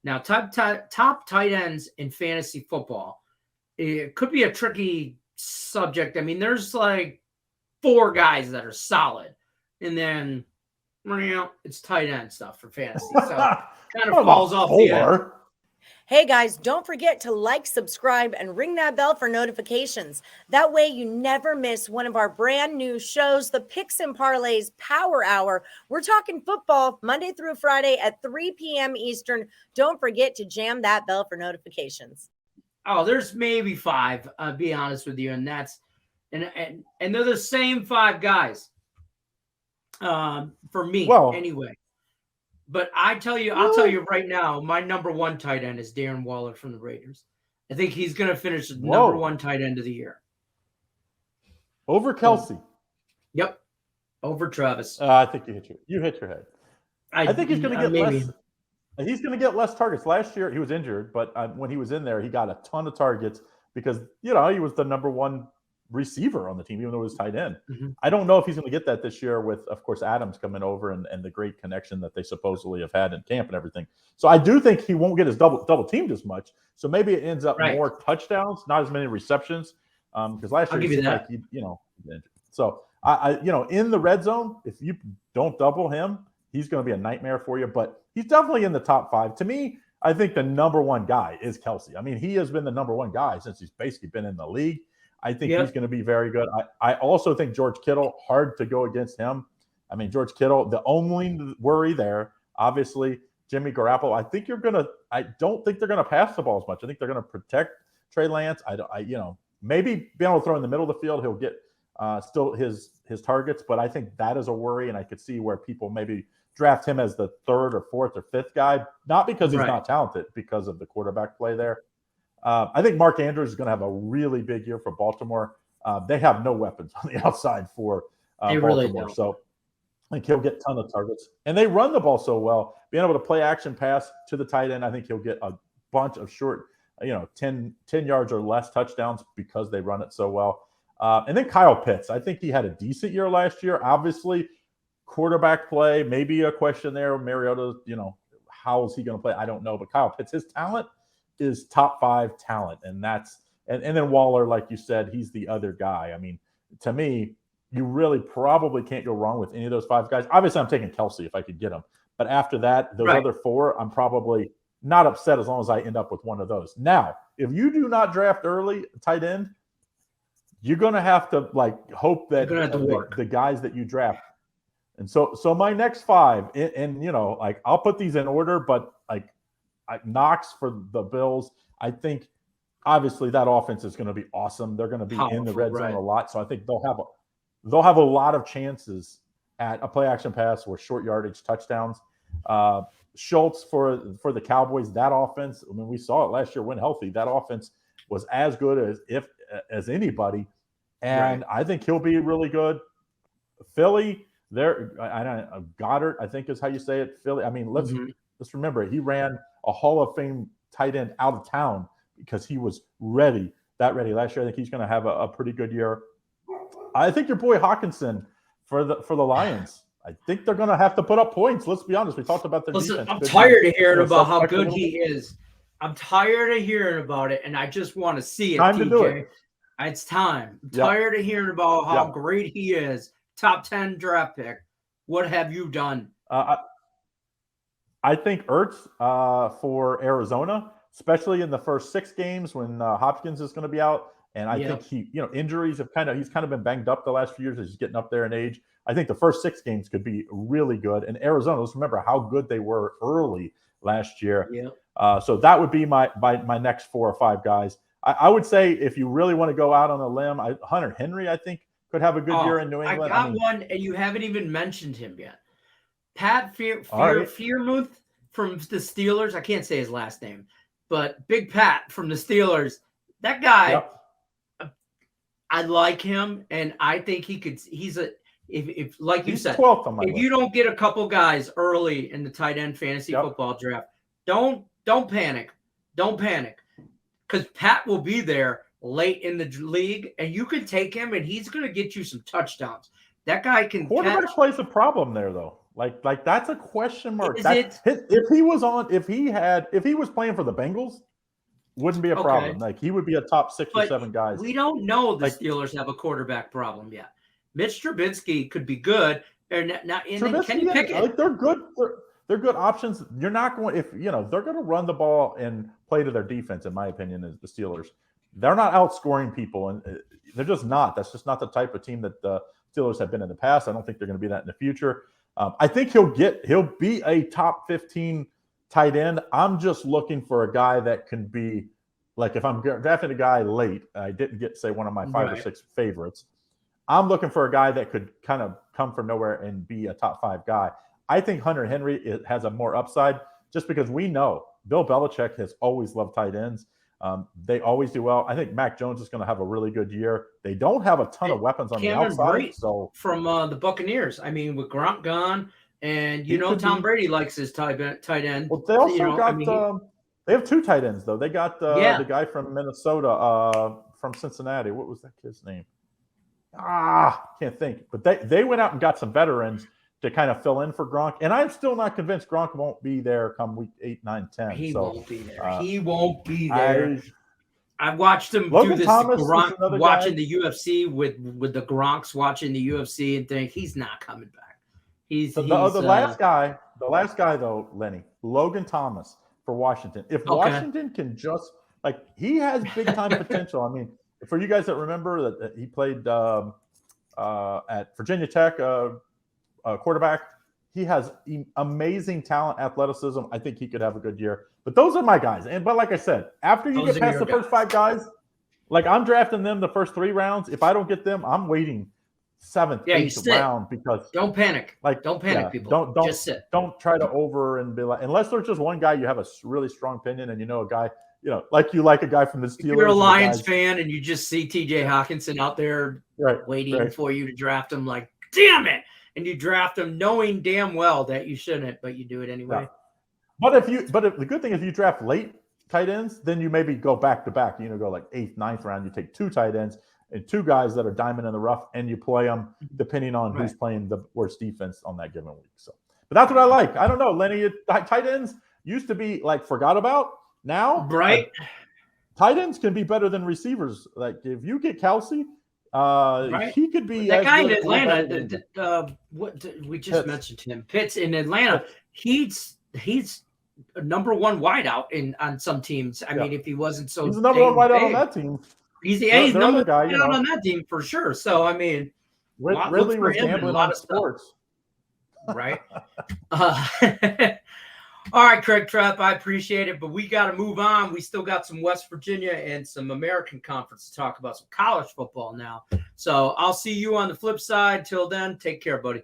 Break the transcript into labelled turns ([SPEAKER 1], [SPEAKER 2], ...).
[SPEAKER 1] Now, top tight ends in fantasy football, it could be a tricky subject. I mean, there's like 4 guys that are solid, and then it's tight end stuff for fantasy. So kind of falls off the edge.
[SPEAKER 2] Hey guys, don't forget to like, subscribe, and ring that bell for notifications. That way you never miss one of our brand new shows, the Picks and Parlays Power Hour. We're talking football Monday through Friday at 3 p.m. Eastern. Don't forget to jam that bell for notifications.
[SPEAKER 1] Oh, there's maybe 5, I'll be honest with you, and that's and they're the same 5 guys. For me, anyway. But I'll tell you right now, my number 1 tight end is Darren Waller from the Raiders. I think he's going to finish number 1 tight end of the year.
[SPEAKER 3] Over Kelsey.
[SPEAKER 1] Yep. Over Travis.
[SPEAKER 3] I think you hit your head. I think he's going to get less. He's going to get less targets. Last year he was injured, but when he was in there, he got a ton of targets because he was the number 1 receiver on the team, even though he was tight end.
[SPEAKER 1] Mm-hmm.
[SPEAKER 3] I don't know if he's going to get that this year with, of course, Adams coming over and the great connection that they supposedly have had in camp and everything. So I do think he won't get his double teamed as much. So maybe it ends up more touchdowns, not as many receptions. Because last year he seemed like so I in the red zone, if you don't double him, he's going to be a nightmare for you. But he's definitely in the top 5. To me, I think the number 1 guy is Kelsey. I mean, he has been the number 1 guy since he's basically been in the league. I think he's going to be very good. I also think George Kittle, hard to go against him. I mean, George Kittle, the only worry there, obviously, Jimmy Garoppolo. I don't think they're going to pass the ball as much. I think they're going to protect Trey Lance. Maybe being able to throw in the middle of the field, he'll get still his targets. But I think that is a worry, and I could see where people maybe draft him as the 3rd or 4th or 5th guy, not because he's not talented, because of the quarterback play there. I think Mark Andrews is going to have a really big year for Baltimore. They have no weapons on the outside for Baltimore. Really so I think he'll get a ton of targets. And they run the ball so well. Being able to play action pass to the tight end, I think he'll get a bunch of short, 10 yards or less touchdowns because they run it so well. And then Kyle Pitts. I think he had a decent year last year. Obviously, quarterback play, maybe a question there. Mariota, how is he going to play? I don't know. But Kyle Pitts, his talent is top 5 talent. And then Waller, like you said, he's the other guy. I mean, to me, you really probably can't go wrong with any of those 5 guys. Obviously, I'm taking Kelsey if I could get him. But after that, those other 4, I'm probably not upset as long as I end up with one of those. Now, if you do not draft early tight end, you're going to have to hope that the guys that you draft. And so my next 5, and I'll put these in order, but Knox for the Bills, I think obviously that offense is going to be awesome. They're going to be in the red zone a lot, so I think they'll have a lot of chances at a play action pass or short yardage touchdowns. Schultz for the Cowboys, that offense. I mean, we saw it last year when healthy. That offense was as good as anybody, and I think he'll be really good. Philly, Goddard, I think is how you say it. Philly. I mean, let's remember he ran a Hall of Fame tight end out of town because he was ready last year. I think he's going to have a pretty good year. I think your boy Hawkinson for the Lions. I think they're going to have to put up points. Let's be honest. We talked about their defense.
[SPEAKER 1] I'm tired of hearing about how good he is. I'm tired of hearing about it, and I just want to see it.
[SPEAKER 3] Time to do it.
[SPEAKER 1] It's time. I'm tired of hearing about how great he is. Top 10 draft pick. What have you done?
[SPEAKER 3] I think Ertz for Arizona, especially in the first 6 games when Hopkins is going to be out. And I think injuries have he's kind of been banged up the last few years as he's getting up there in age. I think the first 6 games could be really good. And Arizona, let's remember how good they were early last year.
[SPEAKER 1] Yeah.
[SPEAKER 3] So that would be my next 4 or 5 guys. I would say if you really want to go out on a limb, Hunter Henry, I think, could have a good year in New England.
[SPEAKER 1] I got one, and you haven't even mentioned him yet. Pat Freiermuth from the Steelers. I can't say his last name, but Big Pat from the Steelers. That guy, I like him, and I think he could. He's like you said,
[SPEAKER 3] 12th on my
[SPEAKER 1] if
[SPEAKER 3] list.
[SPEAKER 1] you don't get a couple guys early in the tight end fantasy football draft, don't panic. Don't panic, because Pat will be there late in the league, and you can take him, and he's going to get you some touchdowns. That guy can
[SPEAKER 3] Quarterback plays a problem there, though. Like that's a question mark.
[SPEAKER 1] Is it?
[SPEAKER 3] If he was playing for the Bengals, wouldn't be a problem. Like he would be a top 6 or 7 guys.
[SPEAKER 1] We don't know the Steelers have a quarterback problem yet. Mitch Trubisky could be good. Kenny Pickett.
[SPEAKER 3] Like they're good. They're good options. You're not going they're going to run the ball and play to their defense. In my opinion, is the Steelers. They're not outscoring people, and they're just not. That's just not the type of team that the Steelers have been in the past. I don't think they're going to be that in the future. I think he'll be a top 15 tight end. I'm just looking for a guy that can be like, if I'm drafting a guy late, I didn't get, say, one of my 5 or 6 favorites. I'm looking for a guy that could kind of come from nowhere and be a top 5 guy. I think Hunter Henry has a more upside just because we know Bill Belichick has always loved tight ends. They always do well. I think Mac Jones is going to have a really good year. They don't have a ton of weapons on the outside. So
[SPEAKER 1] from the Buccaneers, I mean, with Gronk gone, and Tom Brady likes his tight end.
[SPEAKER 3] Well, they also they have 2 tight ends though. They got the guy from Minnesota, from Cincinnati. What was that kid's name? Can't think. But they went out and got some veterans to kind of fill in for Gronk. And I'm still not convinced Gronk won't be there come week 8, 9, 10.
[SPEAKER 1] He won't be there. He won't be there. I've watched him do this. Gronk watching the UFC with the Gronks watching the UFC and think he's not coming back. The
[SPEAKER 3] last guy though, Lenny, Logan Thomas for Washington. If Washington can just he has big time potential. I mean, for you guys that remember that he played at Virginia Tech, quarterback, he has amazing talent, athleticism. I think he could have a good year. But those are my guys. But like I said, after you get past the first 5 guys, I'm drafting them the first 3 rounds. If I don't get them, I'm waiting 7th, 8th round because
[SPEAKER 1] don't panic. Don't panic, people.
[SPEAKER 3] Don't
[SPEAKER 1] just sit.
[SPEAKER 3] Don't try to over and be unless there's just one guy you have a really strong opinion and a guy. Like you like a guy from the Steelers.
[SPEAKER 1] If you're a Lions fan and you just see T.J. Hawkinson out there waiting for you to draft him, damn it. And you draft him knowing damn well that you shouldn't, but you do it anyway.
[SPEAKER 3] Yeah. But the good thing is you draft late tight ends, then you maybe go back to back. Go 8th, 9th round. You take 2 tight ends and 2 guys that are diamond in the rough, and you play them depending on who's playing the worst defense on that given week. So, but that's what I like. I don't know, Lenny. Tight ends used to be forgot about. Now, tight ends can be better than receivers. If you get Kelsey. He could be
[SPEAKER 1] that guy in Atlanta. We just mentioned him. Pitts in Atlanta. He's a number 1 wideout on some teams. I mean, if he wasn't so,
[SPEAKER 3] he's the number 1 wideout on that team.
[SPEAKER 1] He's number 1 wideout on that team for sure. So I mean,
[SPEAKER 3] really was gambling on sports,
[SPEAKER 1] right? All right, Craig Trapp, I appreciate it, but we got to move on. We still got some West Virginia and some American Conference to talk about, some college football now. So I'll see you on the flip side. Till then, take care, buddy.